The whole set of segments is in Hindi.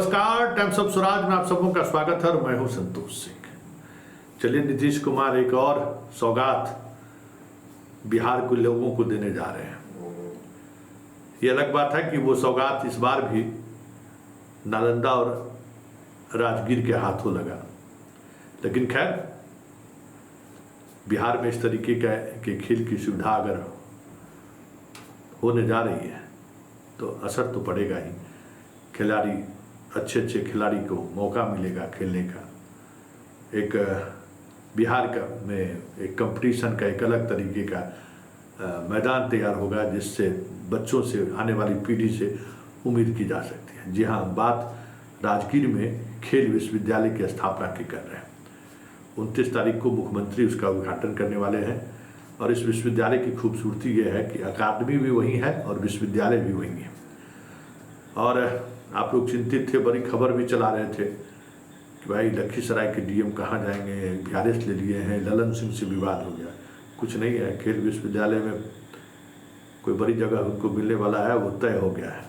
नमस्कार, टाइम्स ऑफ स्वराज में आप सबों का स्वागत है और मैं हूं संतोष सिंह। चलिए, नीतीश कुमार एक और सौगात बिहार के लोगों को देने जा रहे हैं। ये अलग बात है कि वो सौगात इस बार भी नालंदा और राजगीर के हाथों लगा, लेकिन खैर बिहार में इस तरीके के खेल की सुविधा अगर होने जा रही है तो असर तो पड़ेगा ही। खिलाड़ी, अच्छे अच्छे खिलाड़ी को मौका मिलेगा खेलने का। एक बिहार का में एक कंपटीशन का एक अलग तरीके का मैदान तैयार होगा, जिससे बच्चों से, आने वाली पीढ़ी से उम्मीद की जा सकती है। जी हाँ, बात राजगीर में खेल विश्वविद्यालय की स्थापना की कर रहे हैं। 29 तारीख को मुख्यमंत्री उसका उद्घाटन करने वाले हैं। और इस विश्वविद्यालय की खूबसूरती ये है कि अकादमी भी वही है और विश्वविद्यालय भी वही है। और आप लोग चिंतित थे, बड़ी खबर भी चला रहे थे कि भाई लखीसराय के डीएम कहाँ जाएंगे, बीआरएस ले लिए हैं, ललन सिंह से विवाद हो गया। कुछ नहीं है, खेल विश्वविद्यालय में कोई बड़ी जगह उनको मिलने वाला है, वो तय हो गया है।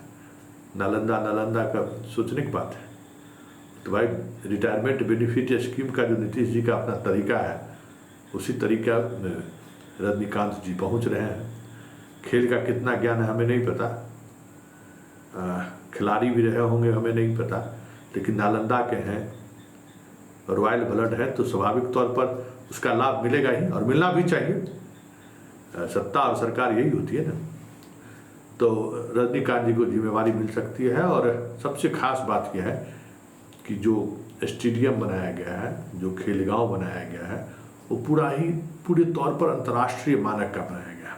नालंदा का सोचने की बात है। तो भाई रिटायरमेंट बेनिफिट स्कीम का जो नीतीश जी का अपना तरीका है, उसी तरीका रजनीकांत जी पहुँच रहे हैं। खेल का कितना ज्ञान है हमें नहीं पता, खिलाड़ी भी रहे होंगे हमें नहीं पता, लेकिन नालंदा के हैं, रॉयल ब्लड है, तो स्वाभाविक तौर पर उसका लाभ मिलेगा ही और मिलना भी चाहिए। सत्ता और सरकार यही होती है ना। तो रजनीकांत जी को जिम्मेवारी मिल सकती है। और सबसे खास बात यह है कि जो स्टेडियम बनाया गया है, जो खेलगांव बनाया गया है, वो पूरे तौर पर अंतर्राष्ट्रीय मानक का बनाया गया है।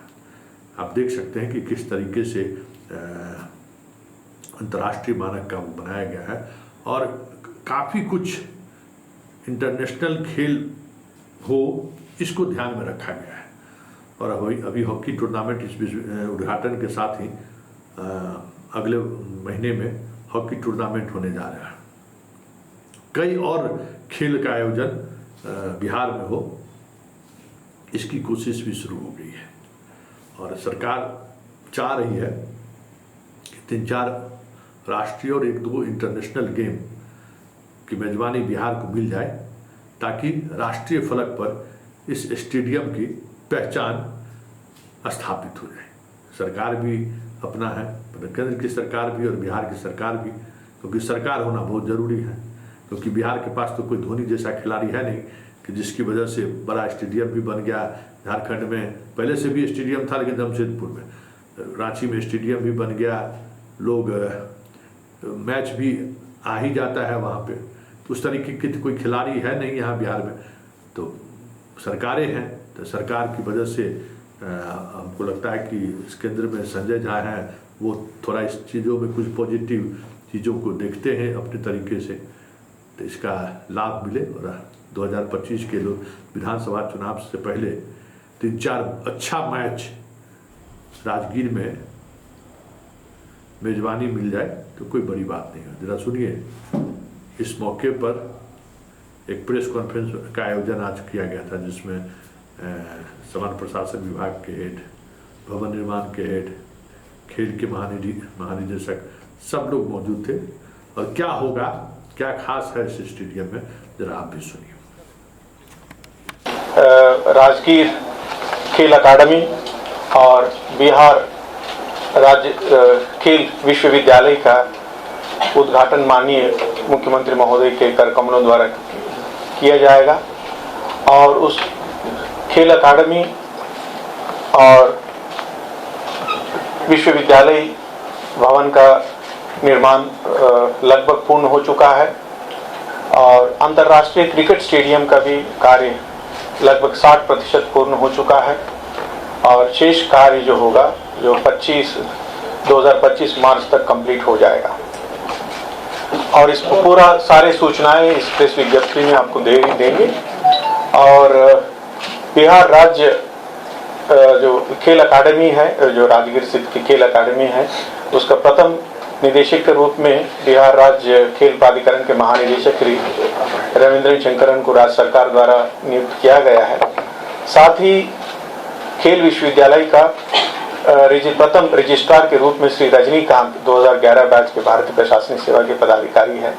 आप देख सकते हैं कि किस तरीके से अंतर्राष्ट्रीय मानक का वो बनाया गया है। और काफ़ी कुछ इंटरनेशनल खेल हो, इसको ध्यान में रखा गया है। और अभी हॉकी टूर्नामेंट इस उद्घाटन के साथ ही अगले महीने में हॉकी टूर्नामेंट होने जा रहा है। कई और खेल का आयोजन बिहार में हो, इसकी कोशिश भी शुरू हो गई है। और सरकार चाह रही है कि 3-4 राष्ट्रीय और 1-2 इंटरनेशनल गेम की मेजबानी बिहार को मिल जाए, ताकि राष्ट्रीय फलक पर इस स्टेडियम की पहचान स्थापित हो जाए। सरकार भी अपना है, केंद्र की सरकार भी और बिहार की सरकार भी, क्योंकि सरकार होना बहुत ज़रूरी है। क्योंकि बिहार के पास तो कोई धोनी जैसा खिलाड़ी है नहीं कि जिसकी वजह से बड़ा स्टेडियम भी बन गया। झारखंड में पहले से भी स्टेडियम था, लेकिन जमशेदपुर में, रांची में स्टेडियम भी बन गया, लोग मैच भी आ ही जाता है वहाँ पे। तो उस तरीके की कोई खिलाड़ी है नहीं यहाँ बिहार में। तो सरकारें हैं, तो सरकार की वजह से हमको लगता है कि इस केंद्र में संजय झा हैं, वो थोड़ा इस चीज़ों में कुछ पॉजिटिव चीज़ों को देखते हैं अपने तरीके से, तो इसका लाभ मिले। और 2025 के लोग विधानसभा चुनाव से पहले 3-4 अच्छा मैच राजगीर में मेजबानी मिल जाए तो कोई बड़ी बात नहीं है। जरा सुनिए, इस मौके पर एक प्रेस कॉन्फ्रेंस का आयोजन आज किया गया था, जिसमें सामान्य प्रशासन विभाग के हेड, भवन निर्माण के हेड, खेल के महानिदेशक, सब लोग मौजूद थे। और क्या होगा, क्या खास है इस स्टेडियम में, जरा आप भी सुनिए। राजगीर खेल अकादमी और बिहार राज्य खेल विश्वविद्यालय का उद्घाटन माननीय मुख्यमंत्री महोदय के कर कमलों द्वारा किया जाएगा। और उस खेल अकादमी और विश्वविद्यालय भवन का निर्माण लगभग पूर्ण हो चुका है। और अंतर्राष्ट्रीय क्रिकेट स्टेडियम का भी कार्य लगभग 60% पूर्ण हो चुका है। और शेष कार्य जो होगा, जो 2025 मार्च तक कंप्लीट हो जाएगा। और इसको पूरा सारे सूचनाएं इस प्रेस विज्ञप्ति में आपको दे देंगे। और बिहार राज्य जो खेल अकादमी है, जो राजगीर स्थित की खेल अकादमी है, उसका प्रथम निदेशक के रूप में बिहार राज्य खेल प्राधिकरण के महानिदेशक श्री रविंद्र शंकरन को राज्य सरकार द्वारा नियुक्त किया गया है। साथ ही खेल विश्वविद्यालय का प्रथम रजिस्ट्रार के रूप में श्री रजनीकांत 2011 बैच के भारतीय प्रशासनिक सेवा के पदाधिकारी हैं,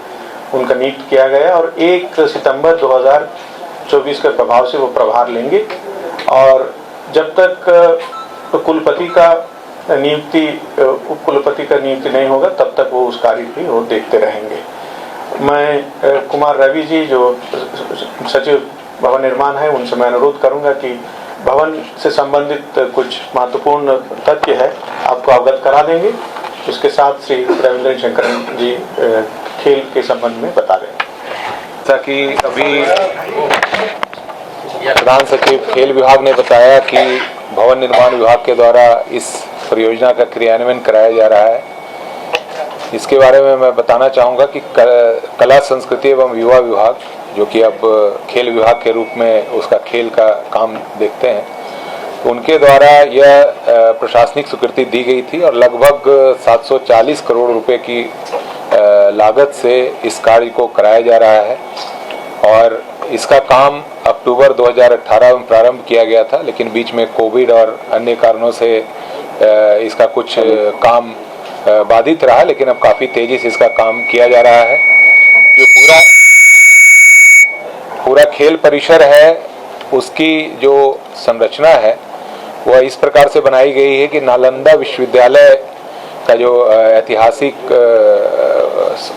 उनका नियुक्त किया गया और 1 सितंबर 2024 के प्रभाव से वो प्रभार लेंगे। और जब तक कुलपति का नियुक्ति, उप कुलपति का नियुक्ति नहीं होगा तब तक वो उस कार्य भी वो देखते रहेंगे। मैं कुमार रवि जी जो सचिव भवन निर्माण है, उनसे मैं अनुरोध करूंगा कि भवन से संबंधित कुछ महत्वपूर्ण तथ्य है आपको अवगत करा देंगे। उसके साथ श्री रविंद्र शंकर जी खेल के संबंध में बता देंगे। जैसा कि अभी प्रधान सचिव खेल विभाग ने बताया कि भवन निर्माण विभाग के द्वारा इस परियोजना का क्रियान्वयन कराया जा रहा है। इसके बारे में मैं बताना चाहूँगा कि कला संस्कृति एवं युवा विभाग, जो कि अब खेल विभाग के रूप में उसका खेल का काम देखते हैं, उनके द्वारा यह प्रशासनिक स्वीकृति दी गई थी और लगभग 740 करोड़ रुपए की लागत से इस कार्य को कराया जा रहा है। और इसका काम अक्टूबर 2018 में प्रारंभ किया गया था, लेकिन बीच में कोविड और अन्य कारणों से इसका कुछ काम बाधित रहा, लेकिन अब काफ़ी तेजी से इसका काम किया जा रहा है। जो पूरा खेल परिसर है, उसकी जो संरचना है वह इस प्रकार से बनाई गई है कि नालंदा विश्वविद्यालय का जो ऐतिहासिक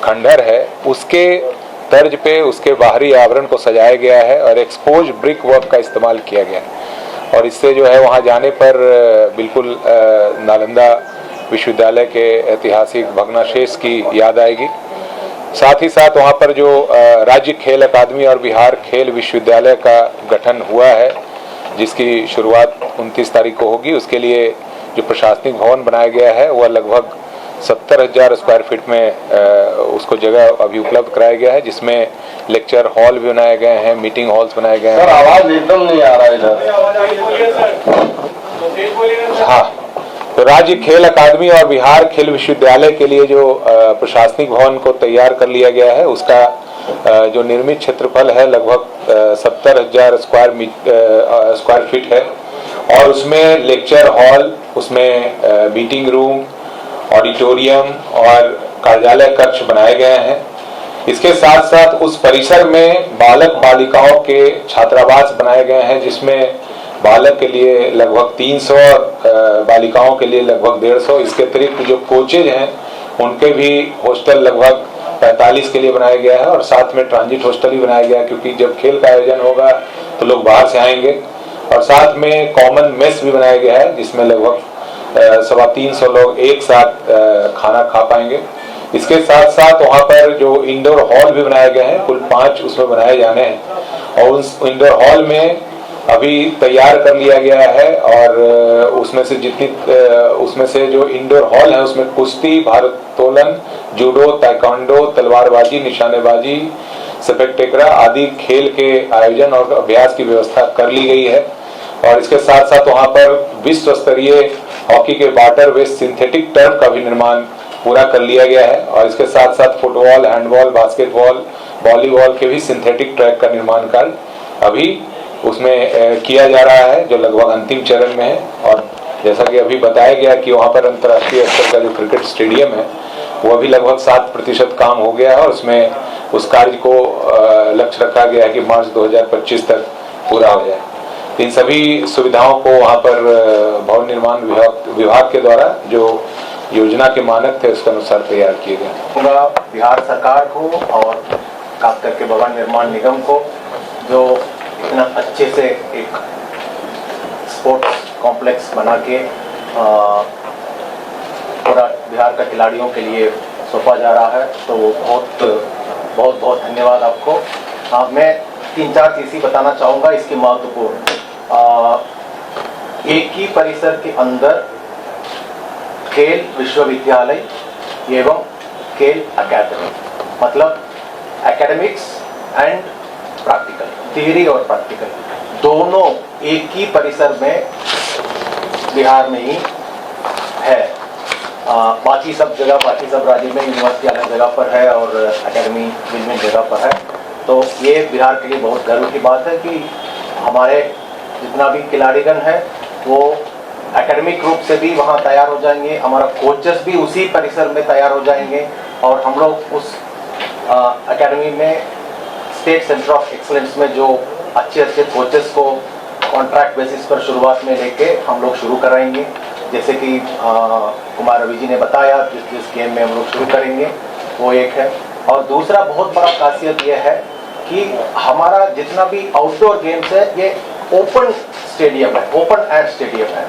खंडहर है उसके तर्ज पे उसके बाहरी आवरण को सजाया गया है और एक्सपोज ब्रिक वर्क का इस्तेमाल किया गया है। और इससे जो है वहाँ जाने पर बिल्कुल नालंदा विश्वविद्यालय के ऐतिहासिक भग्नावशेष की याद आएगी। साथ ही साथ वहाँ पर जो राज्य खेल अकादमी और बिहार खेल विश्वविद्यालय का गठन हुआ है, जिसकी शुरुआत 29 तारीख को होगी, उसके लिए जो प्रशासनिक भवन बनाया गया है वह लगभग 70,000 स्क्वायर फीट में उसको जगह अभी उपलब्ध कराया गया है, जिसमें लेक्चर हॉल भी बनाए गए हैं, मीटिंग हॉल्स बनाए गए हैं। सर आवाज एकदम नहीं आ रहा है इधर। हाँ, तो राज्य खेल अकादमी और बिहार खेल विश्वविद्यालय के लिए जो प्रशासनिक भवन को तैयार कर लिया गया है, उसका जो निर्मित क्षेत्रफल है लगभग 70,000 स्क्वायर फीट है और उसमें लेक्चर हॉल, उसमें मीटिंग रूम, ऑडिटोरियम और कार्यालय कक्ष बनाए गए हैं। इसके साथ साथ उस परिसर में बालक बालिकाओं के छात्रावास बनाए गए हैं, जिसमें बालक के लिए लगभग 300 और बालिकाओं के लिए लगभग 150। इसके अतिरिक्त जो कोचेज हैं उनके भी हॉस्टल लगभग 45 के लिए बनाया गया है और साथ में ट्रांजिट हॉस्टल भी बनाया गया है, क्योंकि जब खेल का आयोजन होगा तो लोग बाहर से आएंगे। और साथ में कॉमन मेस भी बनाया गया है, जिसमें लगभग 350 लोग एक साथ खाना खा पाएंगे। इसके साथ साथ वहाँ पर जो इंडोर हॉल भी बनाए गए हैं, कुल 5 उसमें बनाए जाने हैं और उस इंडोर हॉल में अभी तैयार कर लिया गया है। और उसमें से जो इंडोर हॉल है उसमें कुश्ती, भारोत्तोलन, जूडो, ताइक्वांडो, तलवारबाजी, निशानेबाजी, सफेद टेकरा आदि खेल के आयोजन और अभ्यास की व्यवस्था कर ली गई है। और इसके साथ साथ वहाँ पर विश्व स्तरीय हॉकी के वाटर वेस्ट सिंथेटिक टर्फ का भी निर्माण पूरा कर लिया गया है और इसके साथ साथ फुटबॉल, हैंडबॉल, बास्केटबॉल, वॉलीबॉल के भी सिंथेटिक ट्रैक का निर्माण कार्य अभी उसमें किया जा रहा है, जो लगभग अंतिम चरण में है। और जैसा कि अभी बताया गया कि वहाँ पर अंतर्राष्ट्रीय स्तर का जो क्रिकेट स्टेडियम है वो अभी लगभग 7% काम हो गया है और उसमें उस कार्य को लक्ष्य रखा गया है कि मार्च 2025 तक पूरा हो जाए। इन सभी सुविधाओं को वहाँ पर भवन निर्माण विभाग के द्वारा जो योजना के मानक थे उसके अनुसार तैयार किए गए। बिहार सरकार को और खास करके भवन निर्माण निगम को जो इतना अच्छे से एक स्पोर्ट्स कॉम्प्लेक्स बना के पूरा बिहार का खिलाड़ियों के लिए सौंपा जा रहा है, तो वो बहुत धन्यवाद आपको। मैं 3-4 चीज़ें बताना चाहूँगा इसकी महत्वपूर्ण। एक ही परिसर के अंदर खेल विश्वविद्यालय एवं खेल अकेडमी, मतलब एकेडमिक्स एंड प्रैक्टिकल, थियरी और प्रैक्टिकल दोनों एक ही परिसर में बिहार में ही है। बाकी सब राज्य में यूनिवर्सिटी अलग जगह पर है और एकेडमी विभिन्न जगह पर है। तो ये बिहार के लिए बहुत गर्व की बात है कि हमारे जितना भी खिलाड़ीगण है वो एकेडमिक रूप से भी वहाँ तैयार हो जाएंगे, हमारा कोचेस भी उसी परिसर में तैयार हो जाएंगे और हम लोग उस एकेडमी में स्टेट सेंटर ऑफ एक्सीलेंस में जो अच्छे अच्छे कोचेस को कॉन्ट्रैक्ट बेसिस पर शुरुआत में लेके हम लोग शुरू कराएंगे। जैसे कि कुमार रवि जी ने बताया जिस गेम में हम लोग शुरू करेंगे वो एक है। और दूसरा बहुत बड़ा खासियत ये है कि हमारा जितना भी आउटडोर गेम्स है ये ओपन स्टेडियम है, ओपन एयर स्टेडियम है।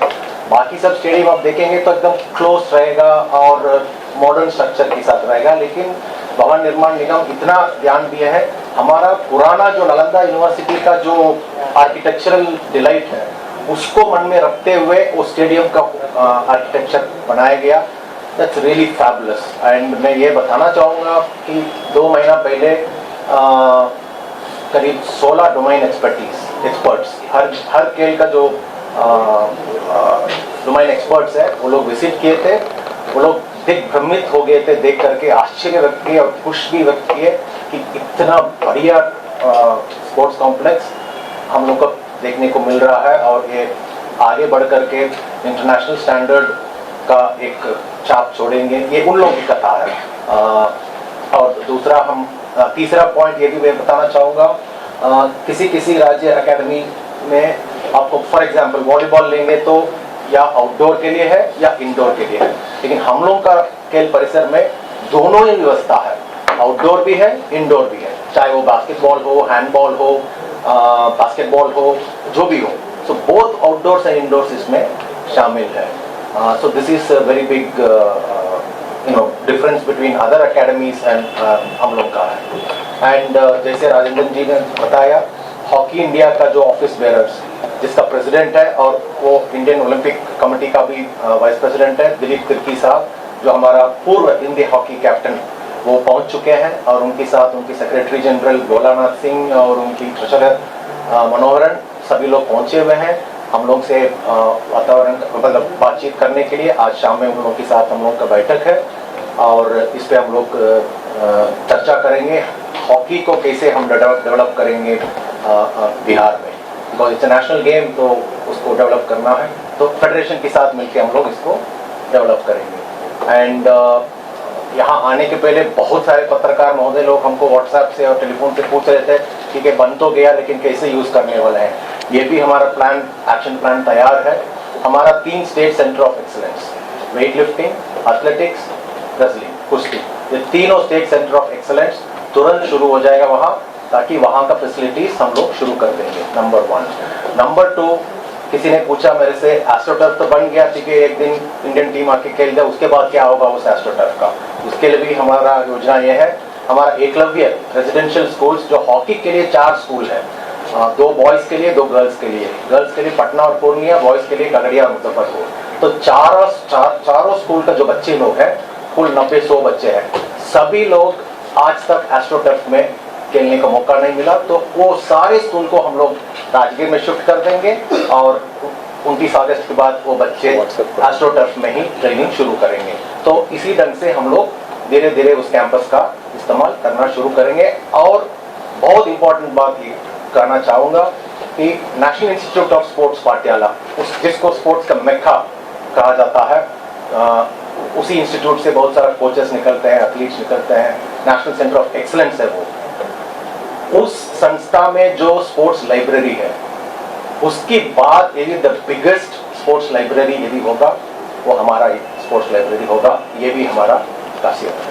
बाकी सब स्टेडियम आप देखेंगे तो एकदम क्लोज रहेगा और मॉडर्न स्ट्रक्चर के साथ रहेगा, लेकिन भवन निर्माण निगम इतना ध्यान दिया है, हमारा पुराना जो नालंदा यूनिवर्सिटी का जो आर्किटेक्चरल डिलाइट है उसको मन में रखते हुए वो स्टेडियम का आर्किटेक्चर बनाया गया। That's really fabulous. एंड मैं ये बताना चाहूँगा कि 2 महीना पहले करीब 16 डोमेन एक्सपर्ट्स हर खेल का जो डोमेन एक्सपर्ट्स है वो लोग विजिट किए थे। वो लोग दिग्भ्रमित हो गए थे देख करके, आश्चर्य व्यक्त किए और खुश भी व्यक्त किए कि इतना बढ़िया स्पोर्ट्स कॉम्प्लेक्स हम लोग को देखने को मिल रहा है और ये आगे बढ़ करके इंटरनेशनल स्टैंडर्ड का एक छाप छोड़ेंगे। ये उन लोगों की कथा है। और दूसरा तीसरा पॉइंट ये भी मैं बताना चाहूँगा, किसी राज्य एकेडमी में आपको फॉर एग्जांपल वॉलीबॉल लेंगे तो या आउटडोर के लिए है या इंडोर के लिए है, लेकिन हम लोग का खेल परिसर में दोनों ही व्यवस्था है, आउटडोर भी है इंडोर भी है, चाहे वो बास्केटबॉल हो, हैंडबॉल हो, बास्केटबॉल हो, जो भी हो। So both outdoors and indoors इसमें शामिल है। So this is a very big difference between other academies and हम लोग का है। एंड जैसे राजेंद्र जी ने बताया, हॉकी इंडिया का जो ऑफिस बेयरर्स जिसका प्रेसिडेंट है और वो इंडियन ओलंपिक कमेटी का भी वाइस प्रेसिडेंट है, दिलीप तिर्की साहब, जो हमारा पूर्व इंडिया हॉकी कैप्टन, वो पहुंच चुके हैं और उनके साथ उनकी सेक्रेटरी जनरल भोलानाथ सिंह और उनकी ट्रेजरर मनोहरन सभी लोग पहुंचे हुए हैं हम लोग से वातावरण मतलब बातचीत करने के लिए। आज शाम में उन लोगों के साथ हम लोग का बैठक है और इस पे हम लोग चर्चा करेंगे हॉकी को कैसे हम डेवलप करेंगे बिहार में, बिकॉज इट्स नेशनल गेम तो उसको डेवलप करना है, तो फेडरेशन के साथ मिलकर हम लोग इसको डेवलप करेंगे। एंड यहाँ आने के पहले बहुत सारे पत्रकार महोदय लोग हमको व्हाट्सएप से और टेलीफोन से पूछ रहे थे कि ये बन तो गया लेकिन कैसे यूज करने वाले हैं। ये भी हमारा प्लान, एक्शन प्लान तैयार है। हमारा 3 state centre of excellence, weight lifting, athletics, wrestling, कुश्ती, ये तीनों स्टेट सेंटर ऑफ एक्सीलेंस तुरंत शुरू हो जाएगा वहाँ, ताकि वहाँ का फैसिलिटीज हम लोग शुरू कर देंगे। नंबर 1। नंबर 2, किसी ने पूछा मेरे से एस्ट्रोटर्फ तो बन गया, ठीक है, एक दिन इंडियन टीम आके खेल जाए, उसके बाद क्या होगा उस एस्ट्रोटर्फ का? उसके लिए भी हमारा योजना ये है, हमारा एकलव्य रेजिडेंशियल स्कूल्स जो हॉकी के लिए 4 स्कूल है, 2 बॉयज़ के लिए 2 गर्ल्स के लिए, गर्ल्स के लिए पटना और पूर्णिया, बॉयज़ के लिए खगड़िया और मुजफ्फरपुर। तो चारों स्कूल का जो बच्चे लोग हैं, कुल 90-100 बच्चे हैं, सभी लोग आज तक एस्ट्रोटर्फ में खेलने का मौका नहीं मिला, तो वो सारे स्कूल को हम लोग राजगीर में शिफ्ट कर देंगे और 29 अगस्त के बाद वो बच्चे एस्ट्रोटर्फ में ही ट्रेनिंग शुरू करेंगे। तो इसी ढंग से हम लोग धीरे धीरे उस कैंपस का इस्तेमाल करना शुरू करेंगे। और बहुत इंपॉर्टेंट बात ये कहना चाहूँगा कि national institute of sports Patiala, जिसको स्पोर्ट्स का मेक्का कहा जाता है, उसी इंस्टीट्यूट से बहुत सारे कोचेस निकलते हैं, एथलीट्स निकलते हैं, नेशनल सेंटर ऑफ एक्सीलेंस है वो। उस संस्था में जो स्पोर्ट्स लाइब्रेरी है, उसकी बात यदि द बिगेस्ट स्पोर्ट्स लाइब्रेरी यदि होगा वो हमारा स्पोर्ट्स लाइब्रेरी होगा। ये भी हमारा खासियत है।